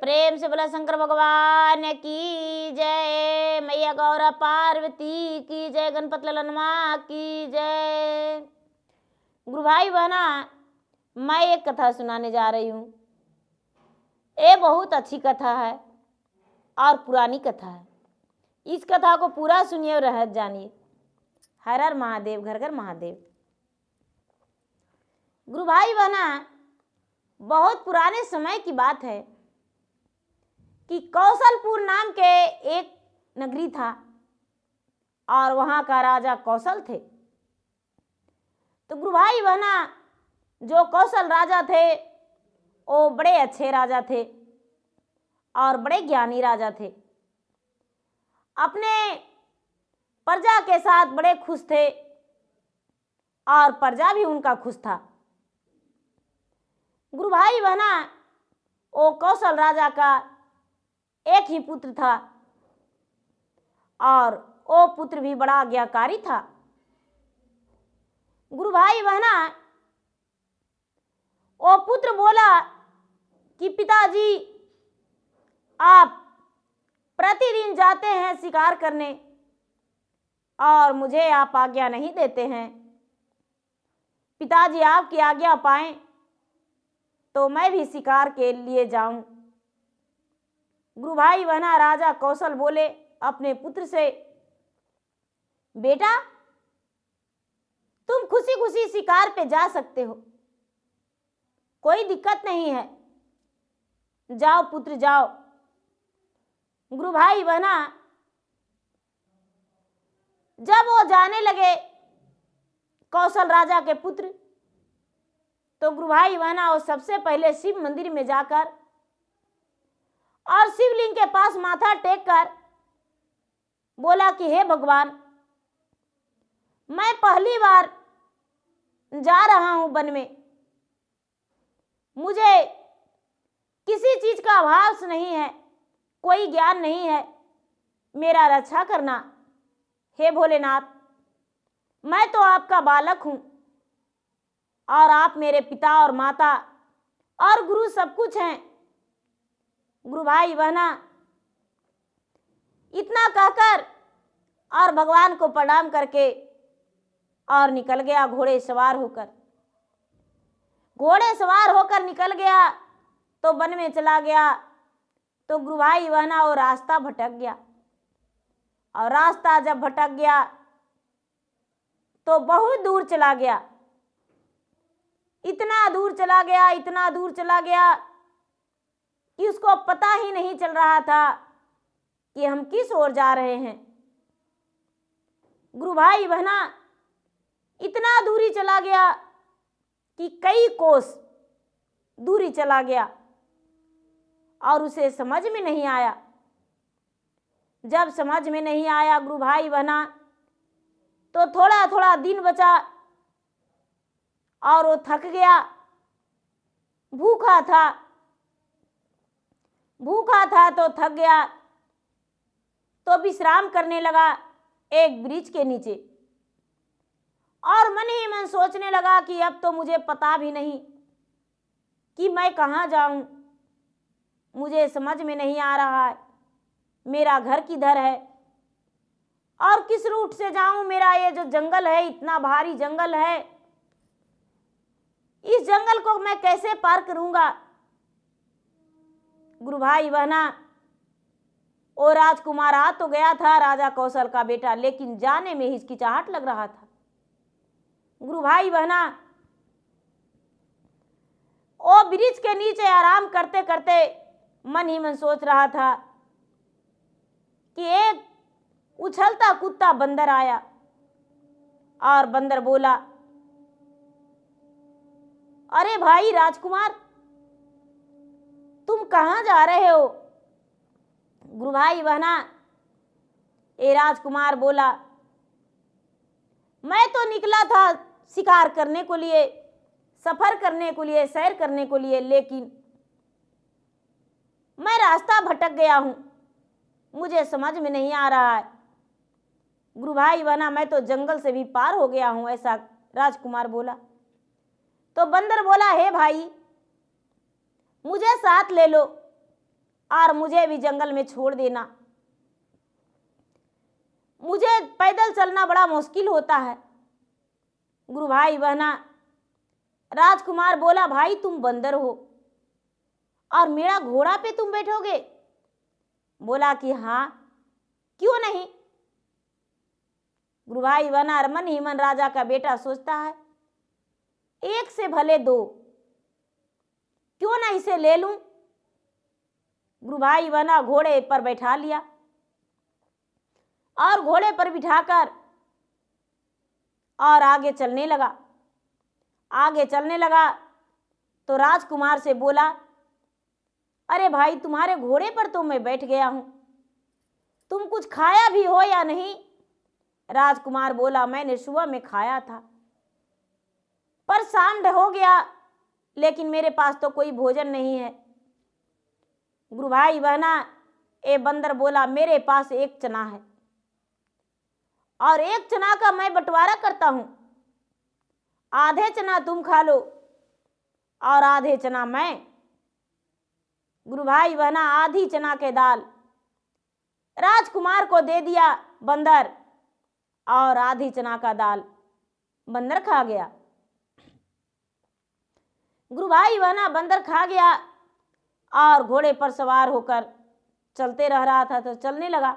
प्रेम से बोला शंकर भगवान की जय, मैया गौरा पार्वती की जय, गणपत ललनमा की जय। गुरु भाई बहना, मैं एक कथा सुनाने जा रही हूँ। ये बहुत अच्छी कथा है और पुरानी कथा है। इस कथा को पूरा सुनिए और रहस्य जानिए। हर हर महादेव, घर घर महादेव। गुरु भाई बहना, बहुत पुराने समय की बात है कि कौशलपुर नाम के एक नगरी था और वहाँ का राजा कौशल थे। तो गुरु भाई बहना, जो कौशल राजा थे वो बड़े अच्छे राजा थे और बड़े ज्ञानी राजा थे। अपने प्रजा के साथ बड़े खुश थे और प्रजा भी उनका खुश था। गुरु भाई बहना, वो कौशल राजा का एक ही पुत्र था और वो पुत्र भी बड़ा आज्ञाकारी था। गुरु भाई बहना, वो पुत्र बोला कि पिताजी, आप प्रतिदिन जाते हैं शिकार करने और मुझे आप आज्ञा नहीं देते हैं। पिताजी, आपकी आज्ञा पाएं तो मैं भी शिकार के लिए जाऊं। गुरु भाई बहना, राजा कौशल बोले अपने पुत्र से, बेटा तुम खुशी खुशी शिकार पे जा सकते हो, कोई दिक्कत नहीं है, जाओ पुत्र जाओ। गुरु भाई बहना, जब वो जाने लगे कौशल राजा के पुत्र, तो गुरु भाई बहना वो सबसे पहले शिव मंदिर में जाकर और शिवलिंग के पास माथा टेक कर बोला कि हे भगवान, मैं पहली बार जा रहा हूं वन में, मुझे किसी चीज का अभाव नहीं है, कोई ज्ञान नहीं है, मेरा रक्षा करना। हे भोलेनाथ, मैं तो आपका बालक हूं और आप मेरे पिता और माता और गुरु सब कुछ हैं। गुरु भाई बहना, इतना कहकर और भगवान को प्रणाम करके और निकल गया घोड़े सवार होकर। घोड़े सवार होकर निकल गया तो वन में चला गया। तो गुरु भाई बहना वो रास्ता भटक गया और रास्ता जब भटक गया तो बहुत दूर चला गया। इतना दूर चला गया, इतना दूर चला गया कि उसको पता ही नहीं चल रहा था कि हम किस ओर जा रहे हैं। गुरु भाई बहना, इतना दूरी चला गया कि कई कोस दूरी चला गया और उसे समझ में नहीं आया। जब समझ में नहीं आया गुरु भाई बहना, तो थोड़ा थोड़ा दिन बचा और वो थक गया, भूखा था तो थक गया, तो विश्राम करने लगा एक वृक्ष के नीचे और मन ही मन सोचने लगा कि अब तो मुझे पता भी नहीं कि मैं कहाँ जाऊं, मुझे समझ में नहीं आ रहा है, मेरा घर किधर है और किस रूट से जाऊं। मेरा ये जो जंगल है, इतना भारी जंगल है, इस जंगल को मैं कैसे पार करूंगा। गुरु भाई बहना, वो राजकुमार आ तो गया था, राजा कौशल का बेटा, लेकिन जाने में हिचकिचाहट लग रहा था। गुरु भाई बहना, वो वृक्ष के नीचे आराम करते करते मन ही मन सोच रहा था कि एक उछलता कूदता बंदर आया और बंदर बोला, अरे भाई राजकुमार, तुम कहाँ जा रहे हो। गुरु भाई बहना, ये राजकुमार बोला, मैं तो निकला था शिकार करने को लिए, सफर करने को लिए, सैर करने को लिए, लेकिन मैं रास्ता भटक गया हूं, मुझे समझ में नहीं आ रहा है। गुरु भाई बहना, मैं तो जंगल से भी पार हो गया हूं, ऐसा राजकुमार बोला। तो बंदर बोला, हे भाई, मुझे साथ ले लो, और मुझे भी जंगल में छोड़ देना। मुझे पैदल चलना बड़ा मुश्किल होता है। गुरु भाई बहना, राजकुमार बोला, भाई तुम बंदर हो और मेरा घोड़ा पे तुम बैठोगे? बोला कि हाँ, क्यों नहीं। गुरु भाई बहना, मन ही मन राजा का बेटा सोचता है, एक से भले दो, क्यों ना इसे ले लूं। गुरु भाई बहना घोड़े पर बैठा लिया और घोड़े पर बिठाकर और आगे चलने लगा। आगे चलने लगा तो राजकुमार से बोला, अरे भाई, तुम्हारे घोड़े पर तो मैं बैठ गया हूं, तुम कुछ खाया भी हो या नहीं? राजकुमार बोला, मैंने सुबह में खाया था, पर शाम हो गया, लेकिन मेरे पास तो कोई भोजन नहीं है। गुरु भाई बहना, ए बंदर बोला, मेरे पास एक चना है और एक चना का मैं बंटवारा करता हूं, आधे चना तुम खा लो और आधे चना मैं। गुरु भाई बहना, आधी चना के दाल राजकुमार को दे दिया बंदर और आधी चना का दाल बंदर खा गया। गुरु भाई बहना, बंदर खा गया और घोड़े पर सवार होकर चलते रह रहा था। तो चलने लगा।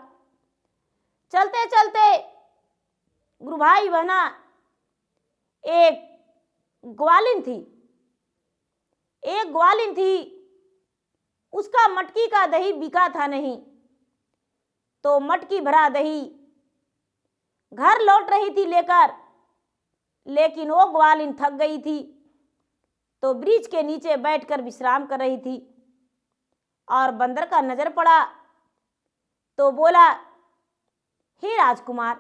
चलते चलते गुरु भाई बहना, एक ग्वालिन थी। एक ग्वालिन थी, उसका मटकी का दही बिका था नहीं, तो मटकी भरा दही घर लौट रही थी लेकर, लेकिन वो ग्वालिन थक गई थी, तो वृक्ष के नीचे बैठकर विश्राम कर रही थी और बंदर का नजर पड़ा तो बोला, हे राजकुमार,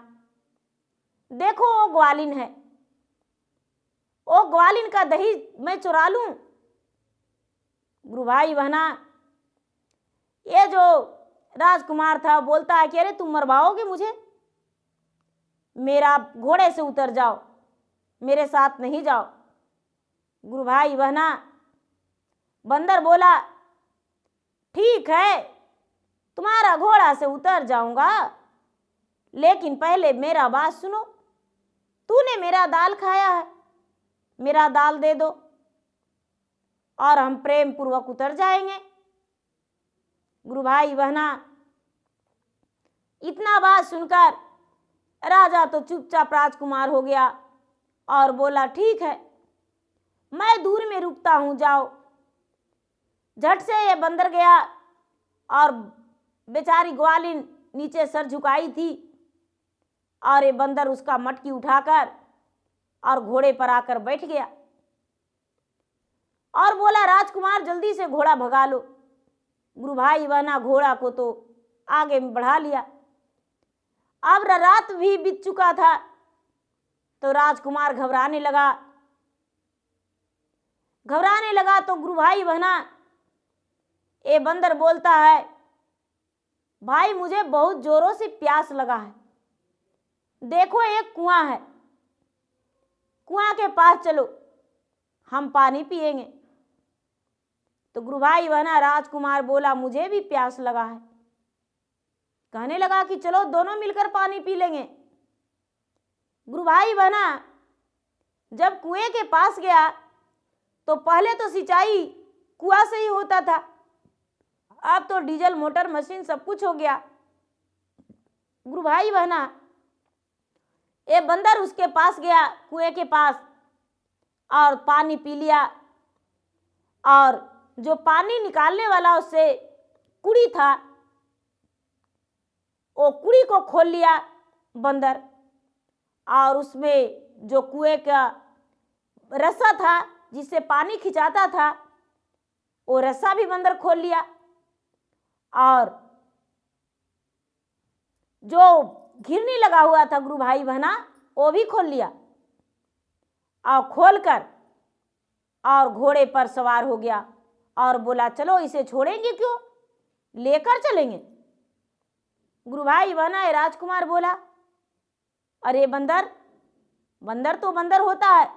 देखो वो ग्वालिन है, वो ग्वालिन का दही मैं चुरा लूं? गुरु भाई बहना, ये जो राजकुमार था बोलता है कि अरे तुम मरवाओगे मुझे, मेरा घोड़े से उतर जाओ, मेरे साथ नहीं जाओ। गुरु भाई बहना, बंदर बोला, ठीक है, तुम्हारा घोड़ा से उतर जाऊंगा, लेकिन पहले मेरा बात सुनो, तूने मेरा दाल खाया है, मेरा दाल दे दो और हम प्रेम पूर्वक उतर जाएंगे। गुरु भाई बहना, इतना बात सुनकर राजा तो चुपचाप राजकुमार हो गया और बोला, ठीक है, मैं दूर में रुकता हूं, जाओ। झट से ये बंदर गया और बेचारी ग्वालिन नीचे सर झुकाई थी और ये बंदर उसका मटकी उठाकर और घोड़े पर आकर बैठ गया और बोला, राजकुमार जल्दी से घोड़ा भगा लो। गुरु भाई बहना, घोड़ा को तो आगे बढ़ा लिया। अब रात भी बीत चुका था तो राजकुमार घबराने लगा। घबराने लगा तो गुरु भाई बहना, ये बंदर बोलता है, भाई मुझे बहुत जोरों से प्यास लगा है, देखो एक कुआं है, कुआं के पास चलो, हम पानी पिएंगे। तो गुरु भाई बहना, राजकुमार बोला, मुझे भी प्यास लगा है। कहने लगा कि चलो दोनों मिलकर पानी पी लेंगे। गुरु भाई बहना, जब कुएं के पास गया तो पहले तो सिंचाई कुआं से ही होता था, अब तो डीजल मोटर मशीन सब कुछ हो गया। गुरु भाई बहना, ये बंदर उसके पास गया, कुएं के पास, और पानी पी लिया और जो पानी निकालने वाला उससे कुड़ी था, वो कुड़ी को खोल लिया बंदर और उसमें जो कुएं का रस्सा था जिससे पानी खिंचाता था, वो रस्सा भी बंदर खोल लिया और जो घिरनी लगा हुआ था गुरु भाई बहना, वो भी खोल लिया और खोलकर और घोड़े पर सवार हो गया और बोला, चलो इसे छोड़ेंगे क्यों, लेकर चलेंगे। गुरु भाई बहना, राजकुमार बोला, अरे बंदर, बंदर तो बंदर होता है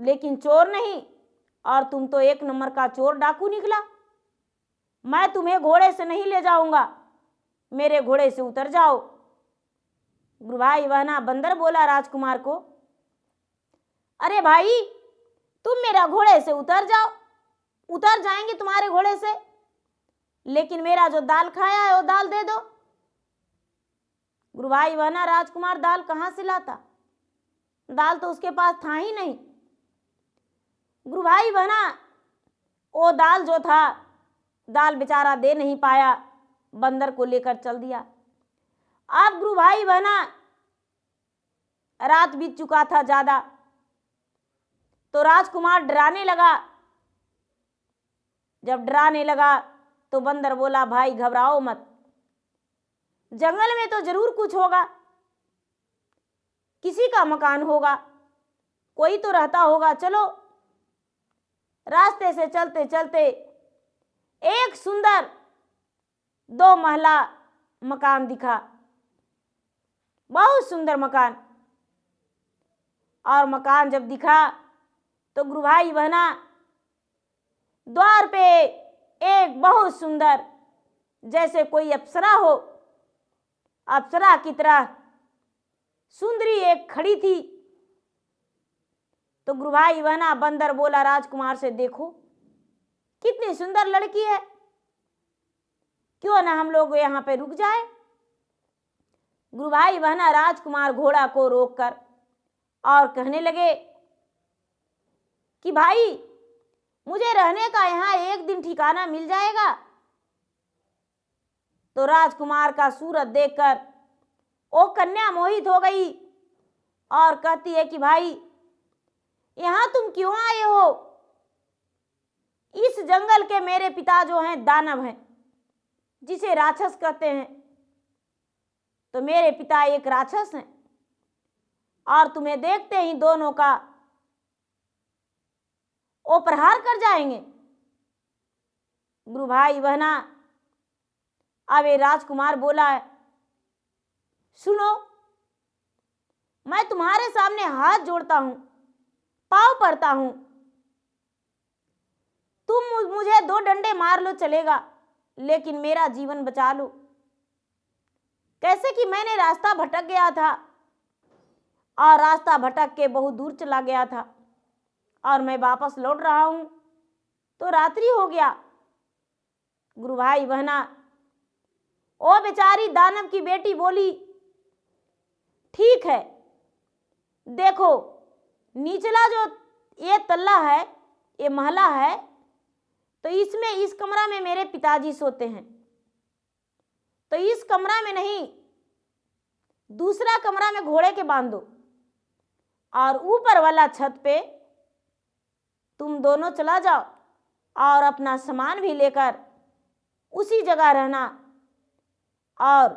लेकिन चोर नहीं, और तुम तो एक नंबर का चोर डाकू निकला। मैं तुम्हें घोड़े से नहीं ले जाऊंगा, मेरे घोड़े से उतर जाओ। गुरु भाई वहना बंदर बोला राजकुमार को, अरे भाई तुम मेरा घोड़े से उतर जाओ, उतर जाएंगे तुम्हारे घोड़े से, लेकिन मेरा जो दाल खाया है वो दाल दे दो। गुरु भाई वहना राजकुमार दाल कहाँ से लाता, दाल तो उसके पास था ही नहीं। गुरु भाई वहना वो दाल जो था, दाल बेचारा दे नहीं पाया, बंदर को लेकर चल दिया। अब गुरु भाई वहना रात बीत चुका था ज्यादा, तो राजकुमार डराने लगा। जब डराने लगा तो बंदर बोला, भाई घबराओ मत, जंगल में तो जरूर कुछ होगा, किसी का मकान होगा, कोई तो रहता होगा। चलो। रास्ते से चलते चलते एक सुंदर 2 महला मकान दिखा, बहुत सुंदर मकान। और मकान जब दिखा तो गुरु भाई बहना द्वार पे एक बहुत सुंदर, जैसे कोई अप्सरा हो, अप्सरा की तरह सुंदरी एक खड़ी थी। तो गुरु भाई बहना बंदर बोला राजकुमार से, देखो कितनी सुंदर लड़की है, क्यों ना हम लोग यहाँ पे रुक जाए। गुरु भाई बहना राजकुमार घोड़ा को रोककर और कहने लगे कि भाई मुझे रहने का यहाँ एक दिन ठिकाना मिल जाएगा। तो राजकुमार का सूरत देखकर वो कन्या मोहित हो गई और कहती है कि भाई यहाँ तुम क्यों आए हो? इस जंगल के मेरे पिता जो हैं दानव हैं, जिसे राक्षस कहते हैं, तो मेरे पिता एक राक्षस हैं और तुम्हें देखते ही दोनों का वो प्रहार कर जाएंगे। गुरु भाई बहना अब ये राजकुमार बोला है, सुनो मैं तुम्हारे सामने हाथ जोड़ता हूं, पांव पड़ता हूं, तुम मुझे 2 डंडे मार लो चलेगा, लेकिन मेरा जीवन बचा लो। कैसे कि मैंने रास्ता भटक गया था और रास्ता भटक के बहुत दूर चला गया था और मैं वापस लौट रहा हूं तो रात्रि हो गया। गुरु भाई बहना ओ बेचारी दानव की बेटी बोली, ठीक है, देखो निचला जो ये तल्ला है, ये महला है, तो इसमें इस कमरा में मेरे पिताजी सोते हैं, तो इस कमरा में नहीं, दूसरा कमरा में घोड़े के बांध दो और ऊपर वाला छत पे तुम दोनों चला जाओ और अपना सामान भी लेकर उसी जगह रहना और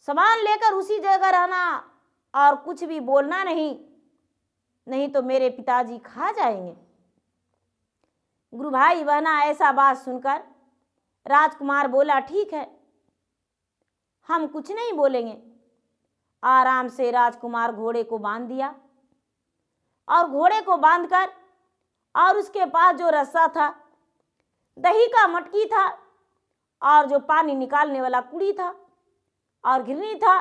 सामान लेकर उसी जगह रहना और कुछ भी बोलना नहीं, नहीं तो मेरे पिताजी खा जाएंगे। गुरु भाई बहना ऐसा बात सुनकर राजकुमार बोला, ठीक है, हम कुछ नहीं बोलेंगे। आराम से राजकुमार घोड़े को बांध दिया और घोड़े को बांधकर और उसके पास जो रस्सा था, दही का मटकी था और जो पानी निकालने वाला कुड़ी था और घिरनी था,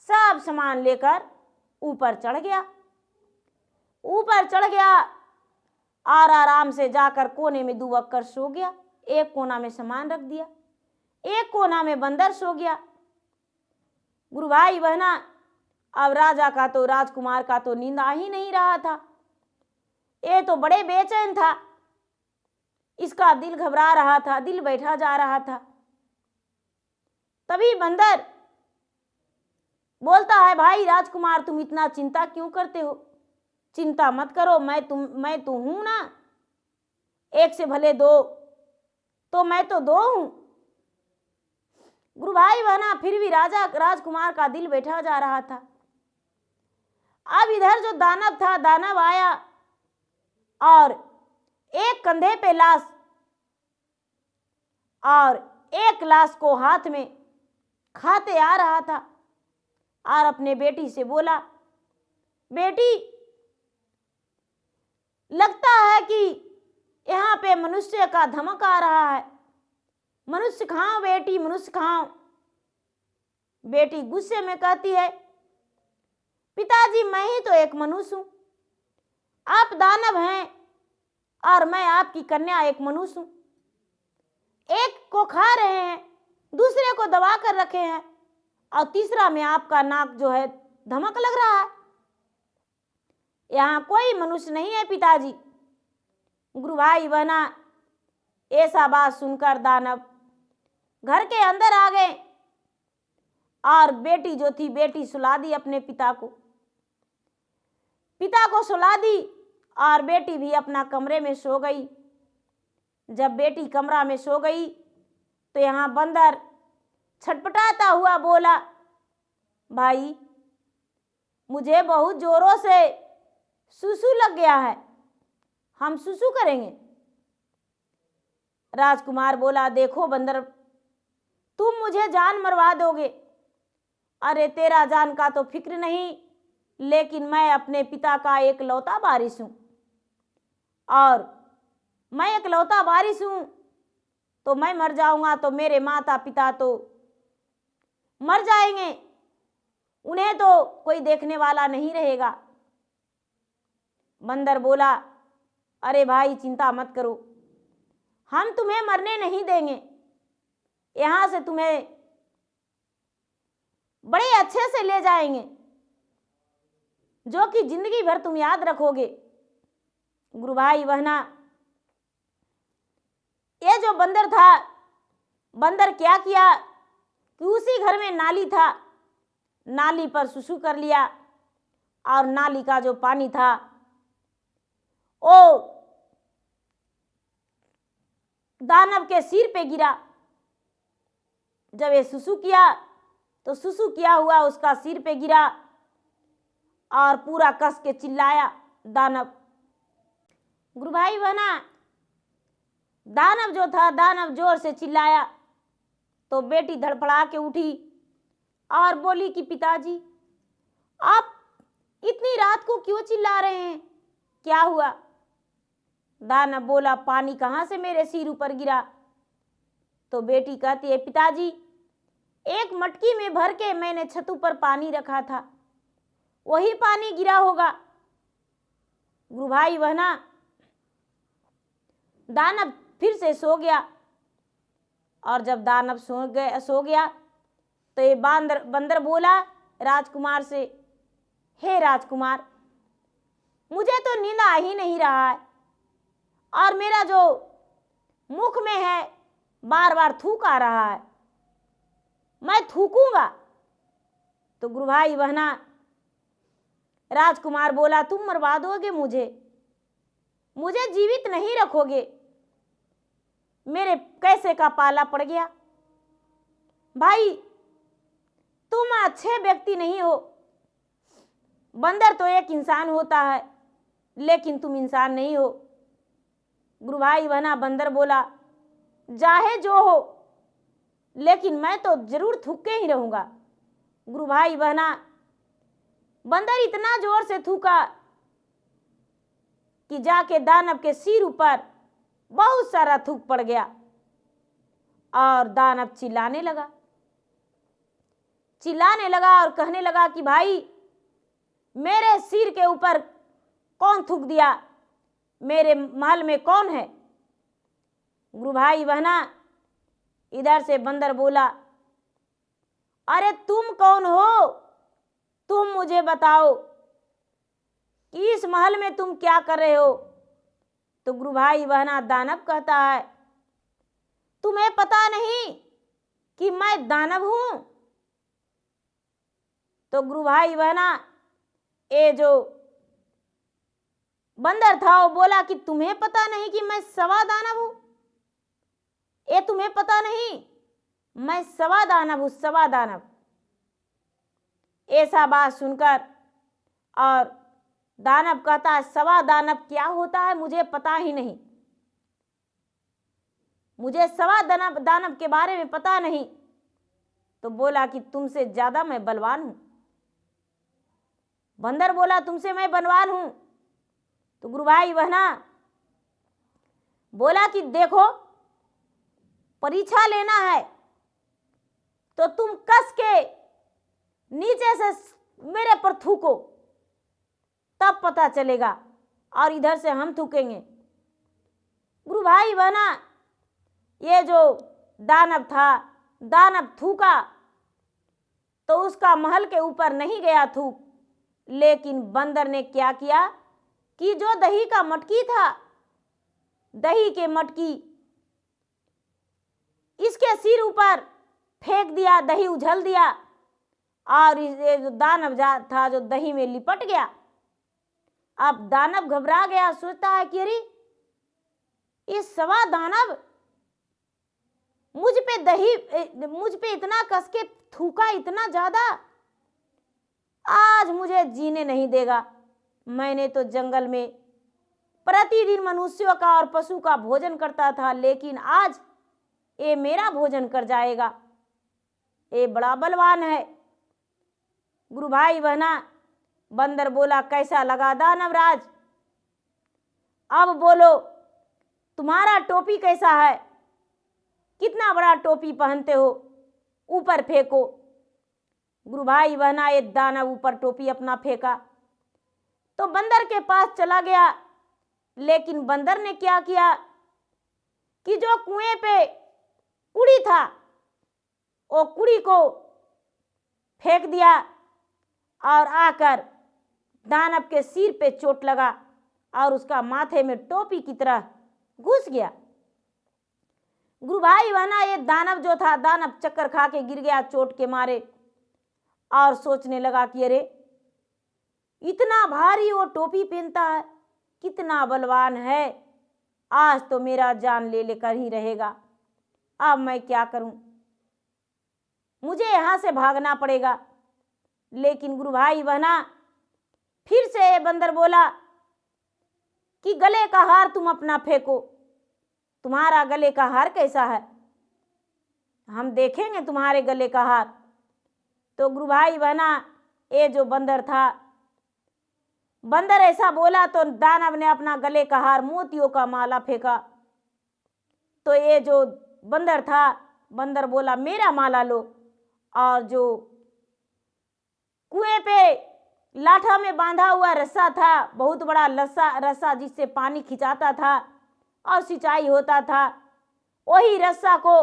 सब सामान लेकर ऊपर चढ़ गया। ऊपर चढ़ गया और आराम से जाकर कोने में दुबक कर सो गया। एक कोना में सामान रख दिया, एक कोना में बंदर सो गया। गुरु भाई बहना अब राजा का तो, राजकुमार का तो नींद आ ही नहीं रहा था, ये तो बड़े बेचैन था, इसका दिल घबरा रहा था, दिल बैठा जा रहा था। तभी बंदर बोलता है, भाई राजकुमार तुम इतना चिंता क्यों करते हो? चिंता मत करो, मैं तो हूं ना, 1 से भले 2, तो मैं तो 2 हूं। गुरु भाई बहना फिर भी राजकुमार का दिल बैठा जा रहा था। अब इधर जो दानव था, दानव आया और एक कंधे पे लाश और एक लाश को हाथ में खाते आ रहा था और अपने बेटी से बोला, बेटी लगता है कि यहाँ पे मनुष्य का धमक आ रहा है, मनुष्य खाओ बेटी, मनुष्य खाओ। बेटी गुस्से में कहती है, पिताजी मैं ही तो एक मनुष्य हूं, आप दानव हैं और मैं आपकी कन्या एक मनुष्य हूं। एक को खा रहे हैं, दूसरे को दबा कर रखे हैं और तीसरा में आपका नाक जो है धमक लग रहा है। यहाँ कोई मनुष्य नहीं है पिताजी। गुरु भाई बहना ऐसा बात सुनकर दानव घर के अंदर आ गए और बेटी जो थी, बेटी सुला दी अपने पिता को सुला दी और बेटी भी अपना कमरे में सो गई। जब बेटी कमरा में सो गई तो यहाँ बंदर छटपटाता हुआ बोला, भाई मुझे बहुत जोरों से सुसु लग गया है, हम सुसु करेंगे। राजकुमार बोला, देखो बंदर, तुम मुझे जान मरवा दोगे। अरे तेरा जान का तो फिक्र नहीं, लेकिन मैं अपने पिता का एकलौता वारिस हूं और मैं एकलौता वारिस हूं, तो मैं मर जाऊंगा तो मेरे माता पिता तो मर जाएंगे, उन्हें तो कोई देखने वाला नहीं रहेगा। बंदर बोला, अरे भाई चिंता मत करो, हम तुम्हें मरने नहीं देंगे, यहां से तुम्हें बड़े अच्छे से ले जाएंगे, जो कि जिंदगी भर तुम याद रखोगे। गुरु भाई बहना, ये जो बंदर था, बंदर क्या किया कि उसी घर में नाली था, नाली पर सुसु कर लिया और नाली का जो पानी था वो दानव के सिर पे गिरा। जब ये सुसु किया तो सुसु किया हुआ उसका सिर पे गिरा और पूरा कस के चिल्लाया दानव। गुरु भाई बहना, दानव जो था, दानव जोर से चिल्लाया तो बेटी धड़फड़ा के उठी और बोली कि पिताजी आप इतनी रात को क्यों चिल्ला रहे हैं, क्या हुआ? दानव बोला, पानी कहाँ से मेरे सिर ऊपर गिरा? तो बेटी कहती है, पिताजी एक मटकी में भर के मैंने छत पर पानी रखा था, वही पानी गिरा होगा। गुरु भाई बहना, दानव फिर से सो गया और जब दानव सो गया तो ये बंदर बोला राजकुमार से, हे राजकुमार, मुझे तो नींद आ ही नहीं रहा है और मेरा जो मुख में है बार बार थूक आ रहा है, मैं थूकूंगा। तो गुरु भाई बहना, राजकुमार बोला, तुम मरवा दोगे मुझे जीवित नहीं रखोगे, मेरे कैसे का पाला पड़ गया। भाई तुम अच्छे व्यक्ति नहीं हो, बंदर तो एक इंसान होता है लेकिन तुम इंसान नहीं हो। गुरु भाई बहना, बंदर बोला, चाहे जो हो लेकिन मैं तो जरूर थूके ही रहूंगा। गुरु भाई बहना, बंदर इतना जोर से थूका कि जाके दानव के सिर ऊपर बहुत सारा थूक पड़ गया और दानव चिल्लाने लगा और कहने लगा कि भाई मेरे सिर के ऊपर कौन थूक दिया, मेरे महल में कौन है? गुरु भाई बहना, इधर से बंदर बोला, अरे तुम कौन हो, तुम मुझे बताओ कि इस महल में तुम क्या कर रहे हो? तो गुरु भाई बहना, दानव कहता है, तुम्हें पता नहीं कि मैं दानव हूं? तो गुरु भाई बहना, ये जो बंदर था वो बोला कि तुम्हें पता नहीं कि मैं सवा दानव हूं? ये तुम्हें पता नहीं, मैं सवा दानव हूं, सवा दानव। ऐसा बात सुनकर और दानव कहता है, सवा दानव क्या होता है मुझे पता ही नहीं, मुझे सवा दानव के बारे में पता नहीं। तो बोला कि तुमसे ज्यादा मैं बलवान हूं। बंदर बोला, तुमसे मैं बलवान हूं। तो गुरु भाई बहना, बोला कि देखो, परीक्षा लेना है तो तुम कस के नीचे से मेरे पर थूको, तब पता चलेगा, और इधर से हम थूकेंगे। गुरु भाई बहना, ये जो दानव था, दानव थूका तो उसका महल के ऊपर नहीं गया थूक, लेकिन बंदर ने क्या किया कि जो दही का मटकी था, दही के मटकी इसके सिर ऊपर फेंक दिया, दही उछल दिया, और ये जो दानव था जो दही में लिपट गया। अब दानव घबरा गया, सोचता है कि अरे ये सवा दानव मुझ पे इतना कस के थूका, इतना ज्यादा, आज मुझे जीने नहीं देगा। मैंने तो जंगल में प्रतिदिन मनुष्यों का और पशु का भोजन करता था, लेकिन आज ये मेरा भोजन कर जाएगा। ये बड़ा बलवान है। गुरु भाई बहना, बंदर बोला, कैसा लगा दानवराज? अब बोलो, तुम्हारा टोपी कैसा है? कितना बड़ा टोपी पहनते हो, ऊपर फेंको। गुरु भाई बहना, ये दानव ऊपर टोपी अपना फेंका तो बंदर के पास चला गया, लेकिन बंदर ने क्या किया कि जो कुएं पे कुड़ी था, वो कुड़ी को फेंक दिया, और आकर दानव के सिर पे चोट लगा और उसका माथे में टोपी की तरह घुस गया। गुरु भाई बहना, ये दानव जो था, दानव चक्कर खा के गिर गया चोट के मारे, और सोचने लगा कि अरे इतना भारी वो टोपी पहनता है, कितना बलवान है, आज तो मेरा जान ले लेकर ही रहेगा। अब मैं क्या करूं, मुझे यहां से भागना पड़ेगा। लेकिन गुरु भाई बहना, फिर से ये बंदर बोला कि गले का हार तुम अपना फेंको, तुम्हारा गले का हार कैसा है, हम देखेंगे तुम्हारे गले का हार। तो गुरु भाई बहना, ये जो बंदर था, बंदर ऐसा बोला तो दानव ने अपना गले का हार, मोतियों का माला फेंका। तो ये जो बंदर था, बंदर बोला, मेरा माला लो। और जो कुएं पे लाठा में बांधा हुआ रस्सा था, बहुत बड़ा रस्सा जिससे पानी खिंचाता था और सिंचाई होता था, वही रस्सा को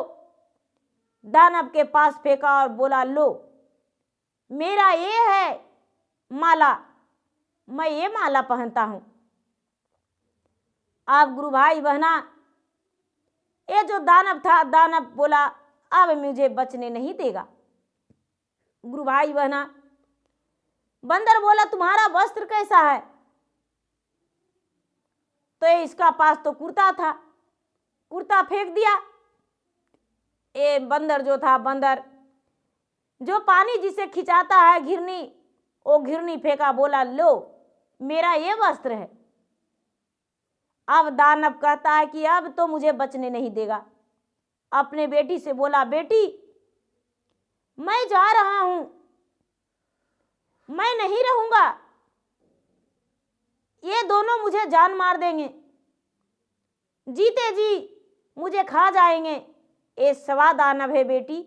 दानव के पास फेंका और बोला, लो, मेरा ये है माला, मैं ये माला पहनता हूं। अब गुरु भाई बहना, ये जो दानव था, दानव बोला, अब मुझे बचने नहीं देगा। गुरु भाई बहना, बंदर बोला, तुम्हारा वस्त्र कैसा है? तो इसका पास तो कुर्ता था, कुर्ता फेंक दिया। ये बंदर जो था, बंदर जो पानी जिसे खिंचाता है घिरनी, वो घिरनी फेंका, बोला, लो, मेरा ये वस्त्र है। अब दानव कहता है कि अब तो मुझे बचने नहीं देगा। अपने बेटी से बोला, बेटी, मैं जा रहा हूं, मैं नहीं रहूंगा, ये दोनों मुझे जान मार देंगे, जीते जी मुझे खा जाएंगे। ये सवा दानव है बेटी,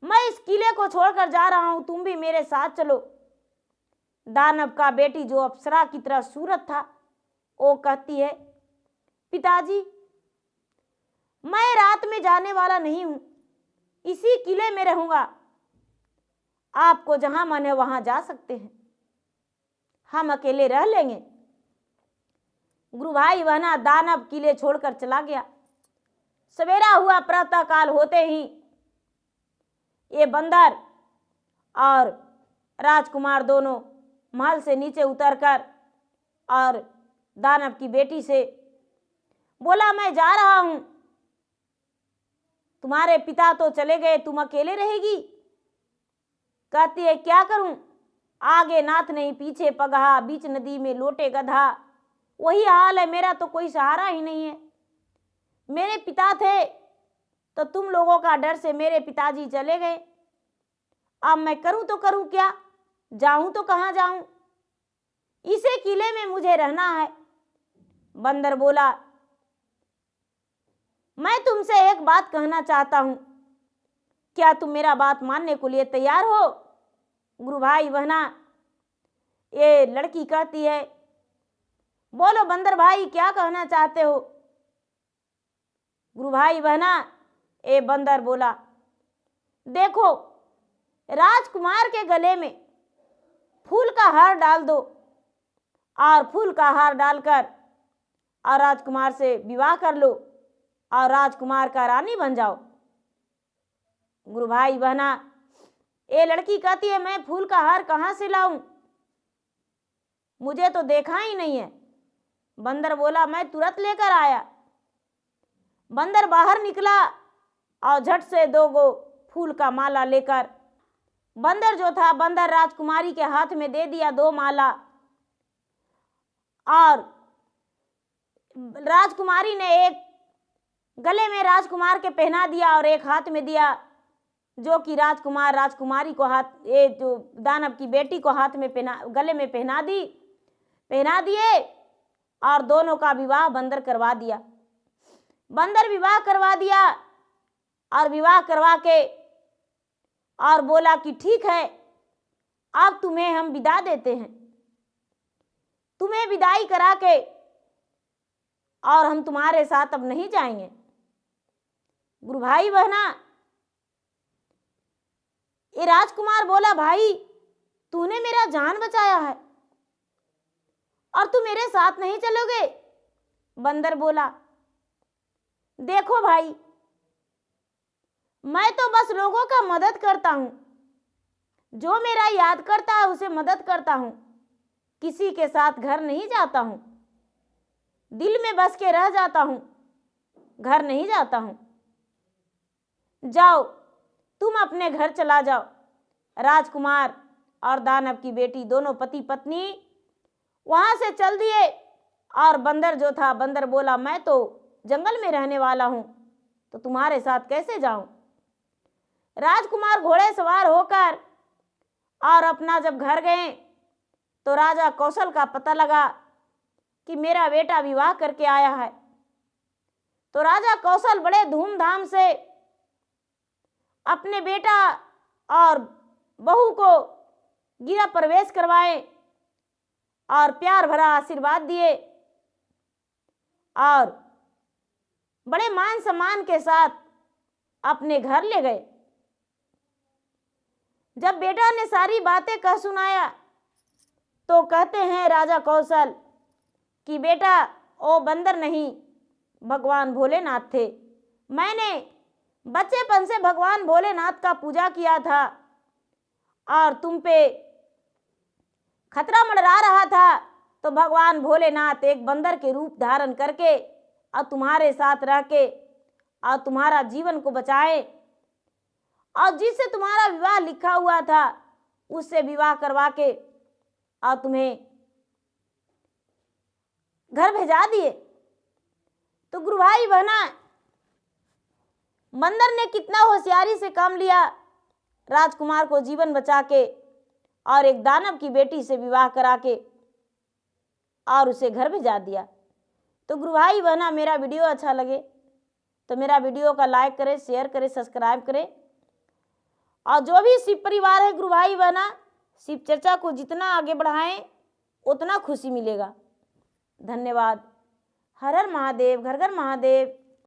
मैं इस किले को छोड़कर जा रहा हूं, तुम भी मेरे साथ चलो। दानव का बेटी जो अप्सरा की तरह सूरत था, वो कहती है, पिताजी, मैं रात में जाने वाला नहीं हूं, इसी किले में रहूंगा, आपको जहां मन है वहां जा सकते हैं, हम अकेले रह लेंगे। गुरु भाई बहना, दानव किले छोड़कर चला गया। सवेरा हुआ, प्रातः काल होते ही ये बंदर और राजकुमार दोनों महल से नीचे उतरकर और दानव की बेटी से बोला, मैं जा रहा हूं, तुम्हारे पिता तो चले गए, तुम अकेले रहेगी। कहती है, क्या करूं, आगे नाथ नहीं, पीछे पगहा, बीच नदी में लोटे गधा, वही हाल है, मेरा तो कोई सहारा ही नहीं है। मेरे पिता थे तो तुम लोगों का डर से मेरे पिताजी चले गए, अब मैं करूं तो करूं क्या, जाऊं तो कहां जाऊं, इसे किले में मुझे रहना है। बंदर बोला, मैं तुमसे एक बात कहना चाहता हूँ, क्या तुम मेरा बात मानने को लिए तैयार हो? गुरु भाई बहना, ये लड़की कहती है, बोलो बंदर भाई क्या कहना चाहते हो? गुरु भाई बहना, ये बंदर बोला, देखो राजकुमार के गले में फूल का हार डाल दो और फूल का हार डालकर और राजकुमार से विवाह कर लो और राजकुमार का रानी बन जाओ। गुरु भाई बहना, ये लड़की कहती है, मैं फूल का हार कहाँ से लाऊं? मुझे तो देखा ही नहीं है। बंदर बोला, मैं तुरंत लेकर आया। बंदर बाहर निकला और झट से 2 गो फूल का माला लेकर बंदर जो था, बंदर राजकुमारी के हाथ में दे दिया 2 माला, और राजकुमारी ने एक गले में राजकुमार के पहना दिया और एक हाथ में दिया, जो कि राजकुमारी को हाथ, ये जो दानव की बेटी को हाथ में गले में पहना दिए और दोनों का विवाह बंदर करवा दिया। बंदर विवाह करवा दिया और विवाह करवा के और बोला कि ठीक है, अब तुम्हें हम विदा देते हैं, तुम्हें विदाई करा के और हम तुम्हारे साथ अब नहीं जाएंगे। गुरु भाई बहना, ये राजकुमार बोला, भाई तूने मेरा जान बचाया है और तू मेरे साथ नहीं चलोगे? बंदर बोला, देखो भाई, मैं तो बस लोगों का मदद करता हूं, जो मेरा याद करता है उसे मदद करता हूं, किसी के साथ घर नहीं जाता हूं, दिल में बस के रह जाता हूं, घर नहीं जाता हूं। जाओ तुम अपने घर चला जाओ। राजकुमार और दानव की बेटी दोनों पति पत्नी वहां से चल दिए और बंदर जो था, बंदर बोला, मैं तो जंगल में रहने वाला हूं, तो तुम्हारे साथ कैसे जाऊं? राजकुमार घोड़े सवार होकर और अपना जब घर गए तो राजा कौशल का पता लगा कि मेरा बेटा विवाह करके आया है। तो राजा कौशल बड़े धूमधाम से अपने बेटा और बहू को गृह प्रवेश करवाए और प्यार भरा आशीर्वाद दिए और बड़े मान सम्मान के साथ अपने घर ले गए। जब बेटा ने सारी बातें कह सुनाया तो कहते हैं राजा कौशल कि बेटा, ओ बंदर नहीं, भगवान भोलेनाथ थे। मैंने बच्चेपन से भगवान भोलेनाथ का पूजा किया था और तुम पे खतरा मंडरा रहा था, तो भगवान भोलेनाथ एक बंदर के रूप धारण करके और तुम्हारे साथ रह के और तुम्हारा जीवन को बचाए और जिससे तुम्हारा विवाह लिखा हुआ था उससे विवाह करवा के और तुम्हें घर भेजा दिए। तो गुरु भाई बहना, बंदर ने कितना होशियारी से काम लिया, राजकुमार को जीवन बचा के और एक दानव की बेटी से विवाह करा के और उसे घर भेजा दिया। तो गुरु भाई बहना, मेरा वीडियो अच्छा लगे तो मेरा वीडियो का लाइक करें, शेयर करें, सब्सक्राइब करें और जो भी शिव परिवार है गुरु भाई बहना, शिव चर्चा को जितना आगे बढ़ाएं उतना खुशी मिलेगा। धन्यवाद। हर हर महादेव, घर घर महादेव।